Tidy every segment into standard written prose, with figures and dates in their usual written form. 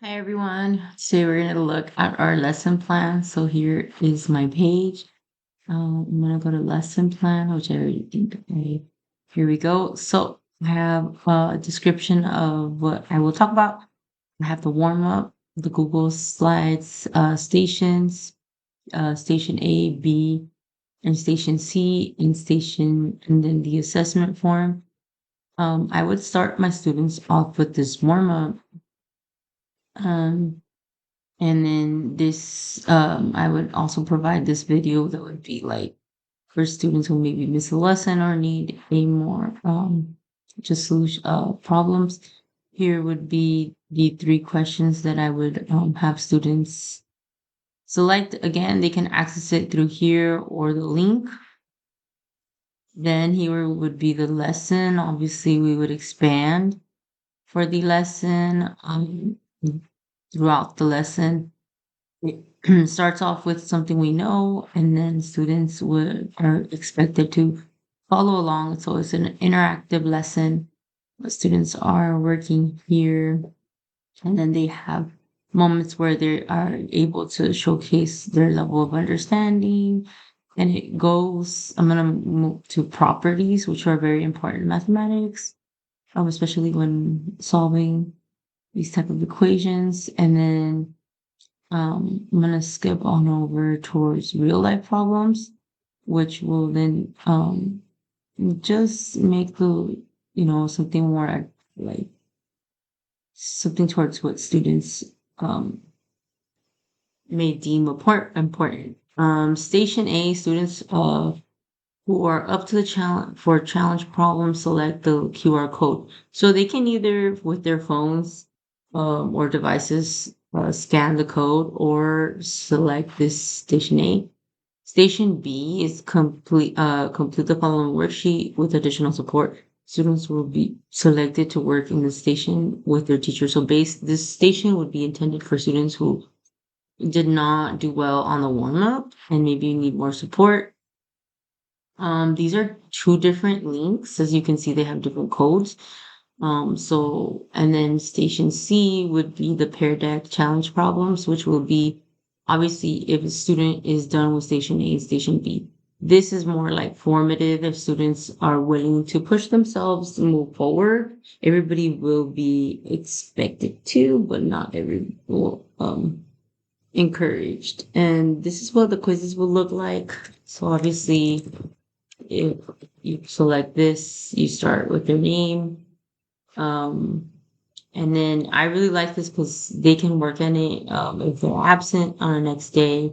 Hi everyone. Today we're going to look at our lesson plan. So here is my page. I'm going to go to lesson plan, which I already think. Okay, here we go. So I have a description of what I will talk about. I have the warm up, the Google Slides, stations, station A, B, and station C, and then the assessment form. I would start my students off with this warm up. Um, And then I would also provide this video that would be like for students who maybe miss a lesson or need a more just solution problems. Here would be the three questions that I would have students select. Again, they can access it through here or the link. Then here would be the lesson. Obviously, we would expand for the lesson throughout the lesson. It starts off with something we know, and then students are expected to follow along. So it's an interactive lesson. The students are working here, and then they have moments where they are able to showcase their level of understanding. And it goes, I'm going to move to properties, which are very important in mathematics, especially when solving these type of equations. And then I'm gonna skip on over towards real life problems, which will then just make something more like something towards what students um may deem important. Station A students who are up to the challenge for challenge problems select the QR code. So they can either with their phones or devices scan the code or select this station A. Station B is complete the following worksheet with additional support. Students will be selected to work in the station with their teacher. So this station would be intended for students who did not do well on the warm up and maybe need more support. These are two different links. As you can see, they have different codes. And then station C would be the pair deck challenge problems, which will be obviously if a student is done with station A and station B. This is more like formative if students are willing to push themselves to move forward. Everybody will be expected to, but not every will encouraged. And this is what the quizzes will look like. So obviously if you select this, you start with their name. And then I really like this because they can work on it if they're absent on the next day.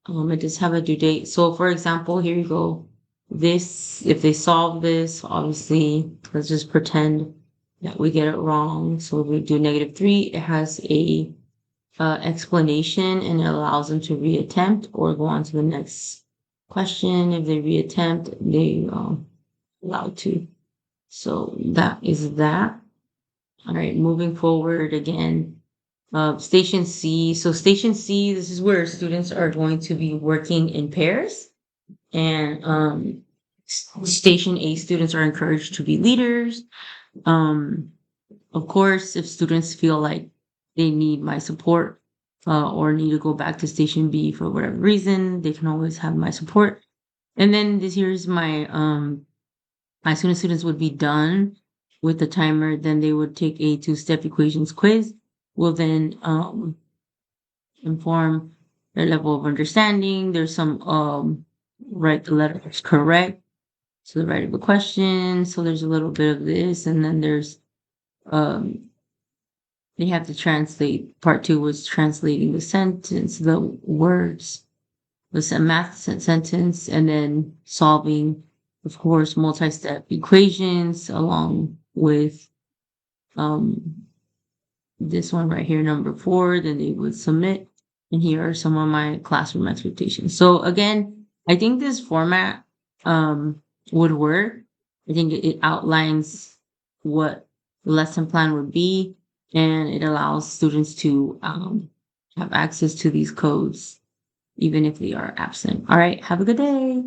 It does have a due date. So for example, here you go. If they solve this, obviously, let's just pretend that we get it wrong. So if we do -3, it has a explanation and it allows them to reattempt or go on to the next question. If they reattempt, they allowed to. So that is that. All right, moving forward again. Station C. So station C, this is where students are going to be working in pairs. And station A students are encouraged to be leaders. Um, of course, if students feel like they need my support or need to go back to station B for whatever reason, they can always have my support. And then this here's my as soon as students would be done with the timer, then they would take a two-step equations quiz. Will then inform their level of understanding. There's some write the letters correct. So the write of a question. So there's a little bit of this, and then there's um they have to translate. Part two was translating the sentence, the words, the sentence, and then solving, of course, multi-step equations along with um, this one right here, number 4. Then they would submit. And here are some of my classroom expectations. So again, I think this format would work. I think it outlines what the lesson plan would be, and it allows students to have access to these codes even if they are absent. All right, have a good day.